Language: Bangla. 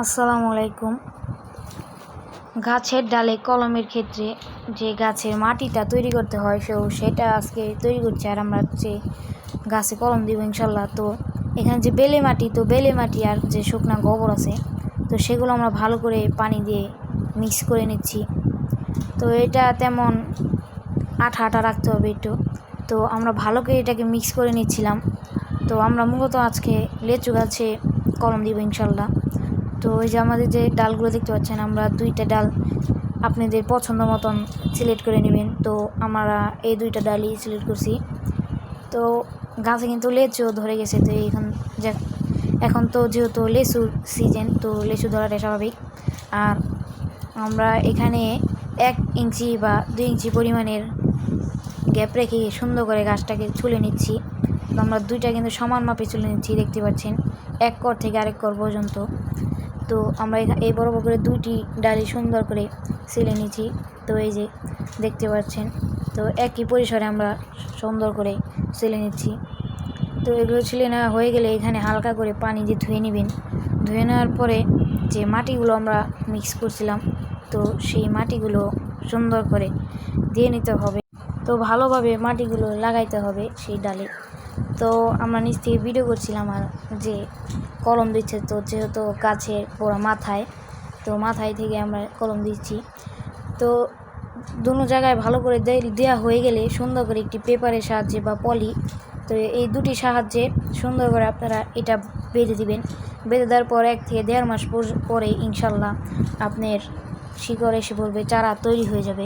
আসসালামু আলাইকুম। গাছের ডালে কলমের ক্ষেত্রে যে গাছের মাটিটা তৈরি করতে হয় সেটা আজকে তৈরি করছি, আর আমরা গাছে কলম দিব ইনশাল্লাহ। তো এখানে যে বেলে মাটি আর যে শুকনা গোবর আছে, তো সেগুলো আমরা ভালো করে পানি দিয়ে মিক্স করে নিচ্ছি। তো এটা তেমন আঠা আঠা রাখতে হবে একটু। তো আমরা ভালো করে এটাকে মিক্স করে নিচ্ছিলাম। তো আমরা মূলত আজকে লেচু গাছে কলম দিব ইনশাল্লাহ। তো এই যে আমাদের যে ডালগুলো দেখতে পাচ্ছেন, আমরা 2টা ডাল আপনাদের পছন্দ মতন সিলেক্ট করে নেবেন। তো আমরা এই 2টা ডালই সিলেক্ট করছি। তো গাছে কিন্তু লেচু ধরে গেছে। তো এখন তো যেহেতু লেচুর সিজন, তো লেচু ধরাটা স্বাভাবিক। আর আমরা এখানে 1 ইঞ্চি বা 2 ইঞ্চি পরিমাণের গ্যাপ রেখে সুন্দর করে গাছটাকে ছুলে নিচ্ছি। তো আমরা 2টা কিন্তু সমান মাপে ছুলে নিচ্ছি, দেখতে পাচ্ছেন, এক কর থেকে আরেক কর পর্যন্ত। তো আমরা এই বরাবর করে 2টি ডালি সুন্দর করে ছিলে নিচ্ছি। তো এই যে দেখতে পাচ্ছেন, তো একই পরিসরে আমরা সুন্দর করে ছিলে নিচ্ছি। তো এগুলো ছিলে নেওয়া হয়ে গেলে এখানে হালকা করে পানি দিয়ে ধুয়ে নেবেন। ধুয়ে নেওয়ার পরে যে মাটিগুলো আমরা মিক্স করছিলাম, তো সেই মাটিগুলো সুন্দর করে দিয়ে নিতে হবে। তো ভালোভাবে মাটিগুলো লাগাইতে হবে সেই ডালে। তো আমরা নিচ থেকে ভিডিও করছিলাম, আর যে কলম দিচ্ছে, তো যেহেতু গাছের পুরো মাথায় থেকে আমরা কলম দিচ্ছি। তো দুটো জায়গায় ভালো করে দেওয়া হয়ে গেলে সুন্দর করে একটি পেপারের সাহায্যে বা পলি, তো এই 2টির সাহায্যে সুন্দর করে আপনারা এটা বেঁধে দিবেন। বেঁধে দেওয়ার পর 1 থেকে 1.5 মাস পরে ইনশাল্লাহ আপনার শিকড় এসে পড়বে, চারা তৈরি হয়ে যাবে।